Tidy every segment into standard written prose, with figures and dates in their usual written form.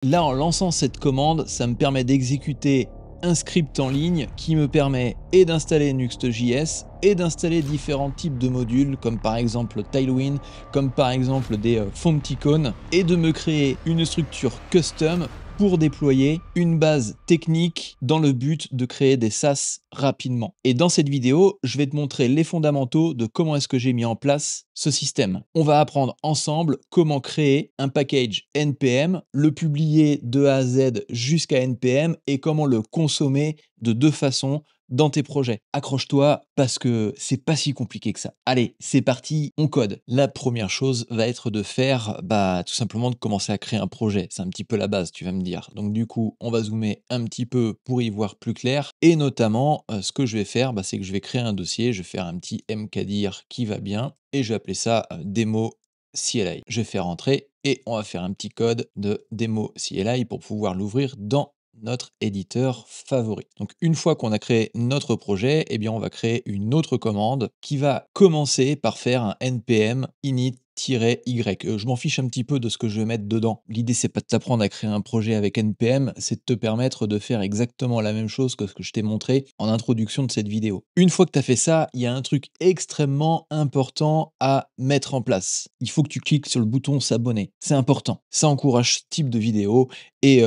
Là, en lançant cette commande, ça me permet d'exécuter un script en ligne qui me permet et d'installer Nuxt.js et d'installer différents types de modules comme par exemple Tailwind, comme par exemple des Fonticon et de me créer une structure custom pour déployer une base technique dans le but de créer des SaaS rapidement. Et dans cette vidéo, je vais te montrer les fondamentaux de comment est-ce que j'ai mis en place ce système. On va apprendre ensemble comment créer un package NPM, le publier de A à Z jusqu'à NPM et comment le consommer de deux façons dans tes projets. Accroche-toi parce que c'est pas si compliqué que ça. Allez, c'est parti, on code. La première chose va être de faire, tout simplement de commencer à créer un projet. C'est un petit peu la base, tu vas me dire. Donc du coup, on va zoomer un petit peu pour y voir plus clair. Et notamment, ce que je vais faire, c'est que je vais créer un dossier, je vais faire un petit mkdir qui va bien et je vais appeler ça démo CLI. Je vais faire entrer et on va faire un petit code de démo CLI pour pouvoir l'ouvrir dans notre éditeur favori. Donc une fois qu'on a créé notre projet, eh bien on va créer une autre commande qui va commencer par faire un npm init -y. Je m'en fiche un petit peu de ce que je vais mettre dedans. L'idée, c'est pas de t'apprendre à créer un projet avec npm, c'est de te permettre de faire exactement la même chose que ce que je t'ai montré en introduction de cette vidéo. Une fois que tu as fait ça, il y a un truc extrêmement important à mettre en place. Il faut que tu cliques sur le bouton s'abonner. C'est important. Ça encourage ce type de vidéo et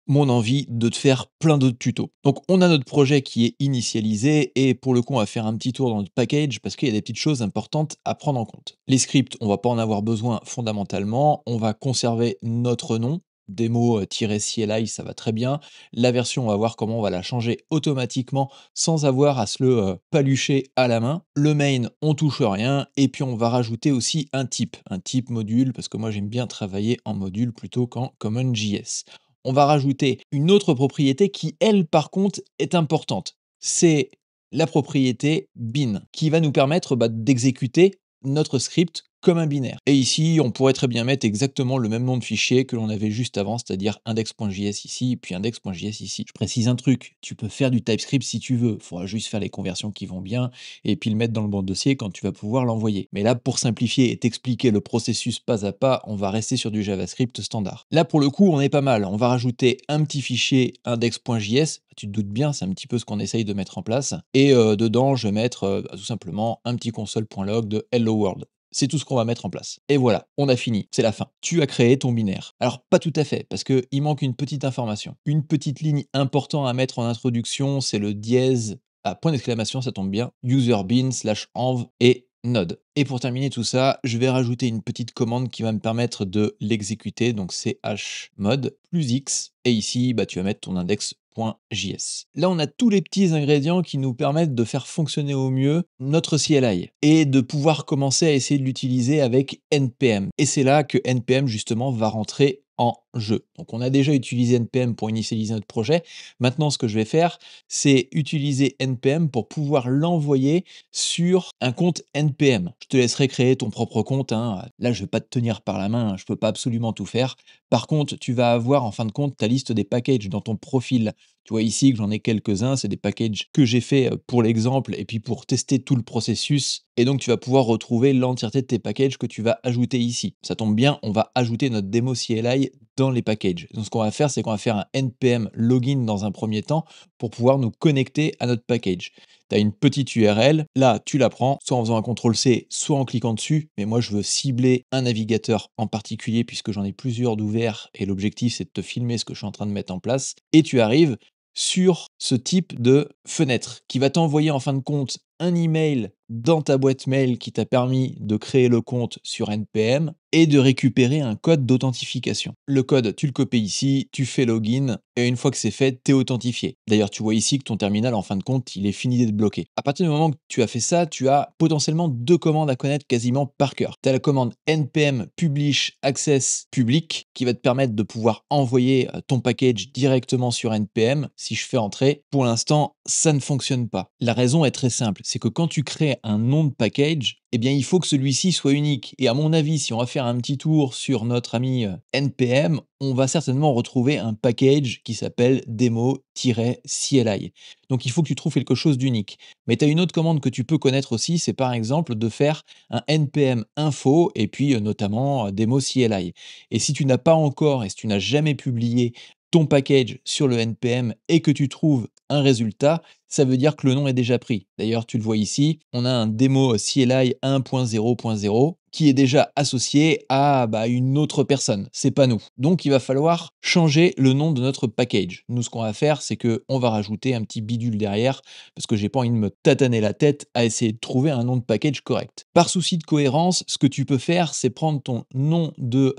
mon envie de te faire plein d'autres tutos. Donc on a notre projet qui est initialisé et pour le coup on va faire un petit tour dans notre package parce qu'il y a des petites choses importantes à prendre en compte. Les scripts, on va pas en avoir besoin fondamentalement, on va conserver notre nom, démo-CLI, ça va très bien. La version, on va voir comment on va la changer automatiquement sans avoir à se le palucher à la main. Le main, on touche rien et puis on va rajouter aussi un type module parce que moi j'aime bien travailler en module plutôt qu'en CommonJS. On va rajouter une autre propriété qui, elle, par contre, est importante. C'est la propriété bin, qui va nous permettre d'exécuter notre script comme un binaire. Et ici, on pourrait très bien mettre exactement le même nom de fichier que l'on avait juste avant, c'est-à-dire index.js ici, puis index.js ici. Je précise un truc, tu peux faire du TypeScript si tu veux, il faudra juste faire les conversions qui vont bien, et puis le mettre dans le bon dossier quand tu vas pouvoir l'envoyer. Mais là, pour simplifier et t'expliquer le processus pas à pas, on va rester sur du JavaScript standard. Là, pour le coup, on est pas mal. On va rajouter un petit fichier index.js, tu te doutes bien, c'est un petit peu ce qu'on essaye de mettre en place. Et dedans, je vais mettre tout simplement un petit console.log de Hello World. C'est tout ce qu'on va mettre en place. Et voilà, on a fini, c'est la fin. Tu as créé ton binaire. Alors, pas tout à fait, parce qu'il manque une petite information. Une petite ligne importante à mettre en introduction, c'est le dièse à point d'exclamation, ça tombe bien, userbin /env et node. Et pour terminer tout ça, je vais rajouter une petite commande qui va me permettre de l'exécuter, donc chmod plus x, et ici, tu vas mettre ton index.js. Là, on a tous les petits ingrédients qui nous permettent de faire fonctionner au mieux notre CLI et de pouvoir commencer à essayer de l'utiliser avec NPM. Et c'est là que NPM, justement, va rentrer en jeu. Donc, on a déjà utilisé NPM pour initialiser notre projet. Maintenant, ce que je vais faire, c'est utiliser NPM pour pouvoir l'envoyer sur un compte NPM. Je te laisserai créer ton propre compte, hein. Là, je ne vais pas te tenir par la main, hein. Je ne peux pas absolument tout faire. Par contre, tu vas avoir en fin de compte ta liste des packages dans ton profil. Tu vois ici que j'en ai quelques-uns, c'est des packages que j'ai fait pour l'exemple et puis pour tester tout le processus. Et donc, tu vas pouvoir retrouver l'entièreté de tes packages que tu vas ajouter ici. Ça tombe bien, on va ajouter notre démo CLI dans les packages. Donc, ce qu'on va faire, c'est qu'on va faire un npm login dans un premier temps pour pouvoir nous connecter à notre package. Tu as une petite URL, là tu la prends, soit en faisant un CTRL-C, soit en cliquant dessus, mais moi je veux cibler un navigateur en particulier puisque j'en ai plusieurs d'ouverts et l'objectif c'est de te filmer ce que je suis en train de mettre en place, et tu arrives sur ce type de fenêtre qui va t'envoyer en fin de compte un email dans ta boîte mail qui t'a permis de créer le compte sur NPM et de récupérer un code d'authentification. Le code, tu le copies ici, tu fais login et une fois que c'est fait, tu es authentifié. D'ailleurs, tu vois ici que ton terminal, en fin de compte, il est fini d'être bloqué. À partir du moment que tu as fait ça, tu as potentiellement deux commandes à connaître quasiment par cœur. Tu as la commande npm publish access public qui va te permettre de pouvoir envoyer ton package directement sur NPM. Si je fais entrer, pour l'instant, ça ne fonctionne pas. La raison est très simple, c'est que quand tu crées un nom de package, eh bien il faut que celui-ci soit unique. Et à mon avis, si on va faire un petit tour sur notre ami npm, on va certainement retrouver un package qui s'appelle demo-cli. Donc il faut que tu trouves quelque chose d'unique. Mais tu as une autre commande que tu peux connaître aussi, c'est par exemple de faire un npm info et puis notamment demo-cli. Et si tu n'as pas encore et si tu n'as jamais publié ton package sur le npm et que tu trouves un résultat, ça veut dire que le nom est déjà pris. D'ailleurs, tu le vois ici, on a un démo CLI 1.0.0 qui est déjà associé à une autre personne. C'est pas nous. Donc, il va falloir changer le nom de notre package. Nous, ce qu'on va faire, c'est que on va rajouter un petit bidule derrière parce que j'ai pas envie de me tataner la tête à essayer de trouver un nom de package correct. Par souci de cohérence, ce que tu peux faire, c'est prendre ton nom de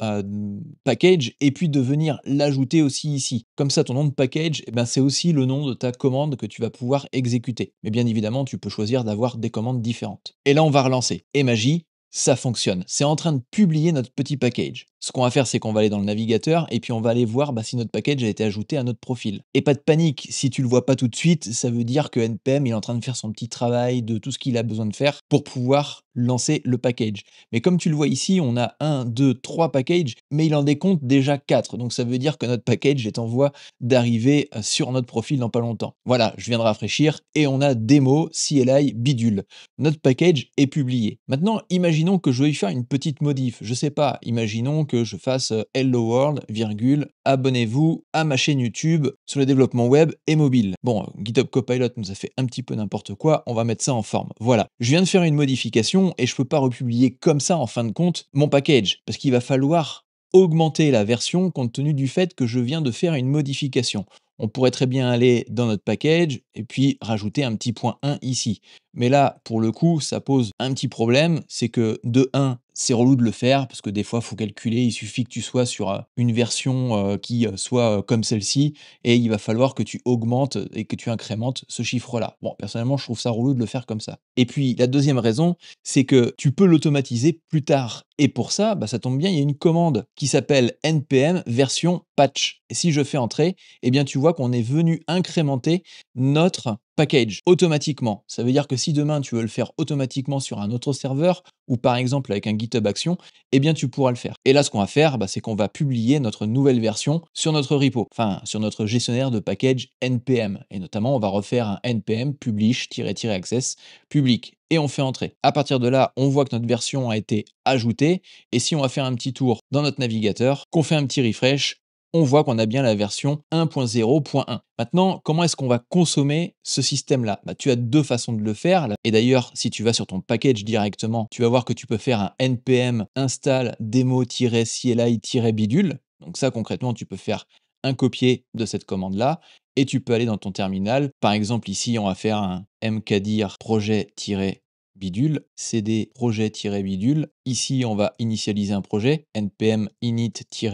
package et puis de venir l'ajouter aussi ici. Comme ça, ton nom de package, c'est aussi le nom de ta commande que tu vas pouvoir exécuter. Mais bien évidemment, tu peux choisir d'avoir des commandes différentes. Et là, on va relancer. Et magie, ça fonctionne. C'est en train de publier notre petit package. Ce qu'on va faire, c'est qu'on va aller dans le navigateur et puis on va aller voir si notre package a été ajouté à notre profil. Et pas de panique, si tu le vois pas tout de suite, ça veut dire que npm il est en train de faire son petit travail de tout ce qu'il a besoin de faire pour pouvoir lancer le package. Mais comme tu le vois ici, on a 1, 2, 3 packages, mais il en décompte déjà 4. Donc ça veut dire que notre package est en voie d'arriver sur notre profil dans pas longtemps. Voilà, je viens de rafraîchir et on a démo CLI bidule. Notre package est publié. Maintenant, imaginons que je veuille faire une petite modif. Je sais pas, imaginons que je fasse hello world, virgule, abonnez-vous à ma chaîne YouTube sur le développement web et mobile. Bon, GitHub Copilot nous a fait un petit peu n'importe quoi, on va mettre ça en forme. Voilà, je viens de faire une modification et je peux pas republier comme ça en fin de compte mon package parce qu'il va falloir augmenter la version compte tenu du fait que je viens de faire une modification. On pourrait très bien aller dans notre package et puis rajouter un petit point 1 ici. Mais là, pour le coup, ça pose un petit problème, c'est que de 1, c'est relou de le faire parce que des fois, il faut calculer, il suffit que tu sois sur une version qui soit comme celle-ci et il va falloir que tu augmentes et que tu incrémentes ce chiffre-là. Bon, personnellement, je trouve ça relou de le faire comme ça. Et puis, la deuxième raison, c'est que tu peux l'automatiser plus tard. Et pour ça, ça tombe bien, il y a une commande qui s'appelle npm version patch. Et si je fais entrer, eh bien, tu vois qu'on est venu incrémenter notre package automatiquement. Ça veut dire que si demain tu veux le faire automatiquement sur un autre serveur ou par exemple avec un GitHub Action, eh bien tu pourras le faire. Et là, ce qu'on va faire, c'est qu'on va publier notre nouvelle version sur notre repo, enfin sur notre gestionnaire de package npm. Et notamment, on va refaire un npm publish-access public et on fait entrer. À partir de là, on voit que notre version a été ajoutée et si on va faire un petit tour dans notre navigateur, qu'on fait un petit refresh, on voit qu'on a bien la version 1.0.1. Maintenant, comment est-ce qu'on va consommer ce système-là? Tu as deux façons de le faire. Et d'ailleurs, si tu vas sur ton package directement, tu vas voir que tu peux faire un npm install demo-cli-bidule. Donc ça, concrètement, tu peux faire un copier de cette commande-là et tu peux aller dans ton terminal. Par exemple, ici, on va faire un mkdir projet-bidule, cd projet-bidule. Ici, on va initialiser un projet, npm init-y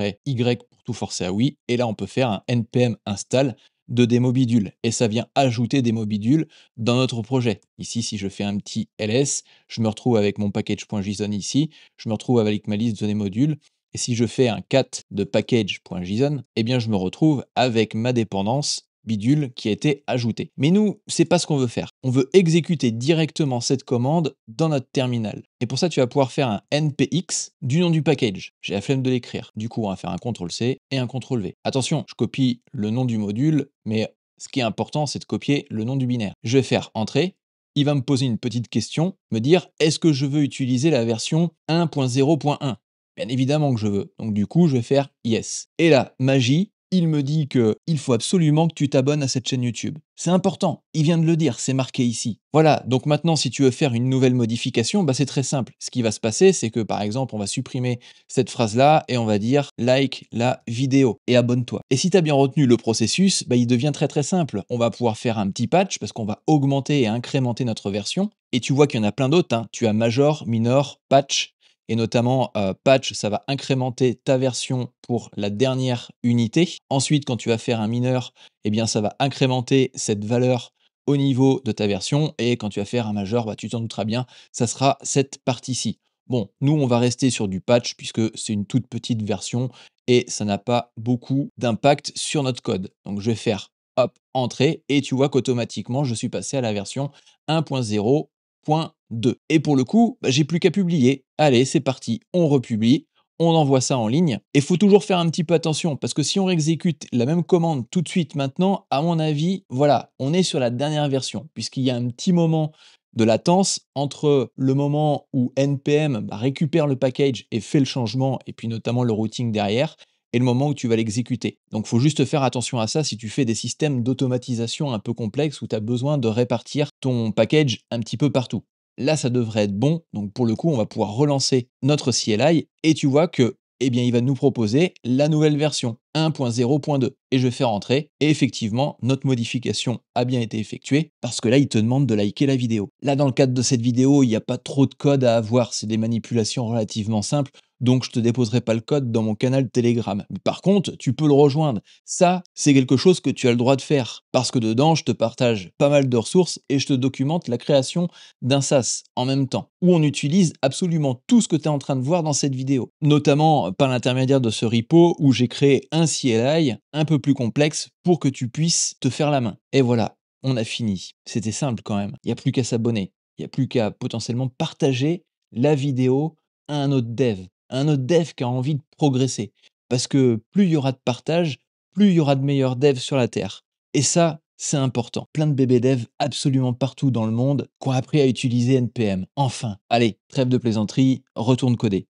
pour tout forcer à oui. Et là, on peut faire un npm install de démo bidule. Et ça vient ajouter démo bidule dans notre projet. Ici, si je fais un petit ls, je me retrouve avec mon package.json ici. Je me retrouve avec ma liste de des modules. Et si je fais un cat de package.json, eh bien, je me retrouve avec ma dépendance bidule qui a été ajoutée. Mais nous, c'est pas ce qu'on veut faire. On veut exécuter directement cette commande dans notre terminal. Et pour ça, tu vas pouvoir faire un npx du nom du package. J'ai la flemme de l'écrire. Du coup, on va faire un CTRL-C et un CTRL-V. Attention, je copie le nom du module, mais ce qui est important, c'est de copier le nom du binaire. Je vais faire entrer. Il va me poser une petite question, me dire est-ce que je veux utiliser la version 1.0.1 ? Bien évidemment que je veux. Donc du coup, je vais faire yes. Et là, magie, il me dit que il faut absolument que tu t'abonnes à cette chaîne YouTube. C'est important, il vient de le dire, c'est marqué ici. Voilà, donc maintenant si tu veux faire une nouvelle modification, c'est très simple. Ce qui va se passer, c'est que par exemple, on va supprimer cette phrase-là et on va dire like la vidéo et abonne-toi. Et si tu as bien retenu le processus, il devient très très simple. On va pouvoir faire un petit patch parce qu'on va augmenter et incrémenter notre version. Et tu vois qu'il y en a plein d'autres, hein. Tu as major, minor, patch, et notamment patch, ça va incrémenter ta version pour la dernière unité. Ensuite, quand tu vas faire un mineur, eh bien, ça va incrémenter cette valeur au niveau de ta version. Et quand tu vas faire un majeur, tu t'en douteras bien, ça sera cette partie-ci. Bon, nous, on va rester sur du patch puisque c'est une toute petite version et ça n'a pas beaucoup d'impact sur notre code. Donc, je vais faire hop, entrée et tu vois qu'automatiquement, je suis passé à la version 1.0.1. 0.2. Et pour le coup, j'ai plus qu'à publier. Allez, c'est parti, on republie. On envoie ça en ligne. Et il faut toujours faire un petit peu attention, parce que si on exécute la même commande tout de suite maintenant, à mon avis, voilà, on est sur la dernière version, puisqu'il y a un petit moment de latence entre le moment où NPM récupère le package et fait le changement, et puis notamment le routing derrière, et le moment où tu vas l'exécuter. Donc il faut juste faire attention à ça si tu fais des systèmes d'automatisation un peu complexes où tu as besoin de répartir ton package un petit peu partout. Là, ça devrait être bon. Donc pour le coup, on va pouvoir relancer notre CLI et tu vois que, eh bien, il va nous proposer la nouvelle version 1.0.2 et je fais rentrer et effectivement, notre modification a bien été effectuée parce que là, il te demande de liker la vidéo. Là, dans le cadre de cette vidéo, il n'y a pas trop de code à avoir, c'est des manipulations relativement simples. Donc, je te déposerai pas le code dans mon canal Telegram. Mais par contre, tu peux le rejoindre. Ça, c'est quelque chose que tu as le droit de faire. Parce que dedans, je te partage pas mal de ressources et je te documente la création d'un SaaS en même temps, où on utilise absolument tout ce que tu es en train de voir dans cette vidéo. Notamment par l'intermédiaire de ce repo où j'ai créé un CLI un peu plus complexe pour que tu puisses te faire la main. Et voilà, on a fini. C'était simple quand même. Il n'y a plus qu'à s'abonner. Il n'y a plus qu'à potentiellement partager la vidéo à un autre dev qui a envie de progresser. Parce que plus il y aura de partage, plus il y aura de meilleurs devs sur la Terre. Et ça, c'est important. Plein de bébés devs absolument partout dans le monde qui ont appris à utiliser NPM. Enfin, allez, trêve de plaisanterie, retourne coder.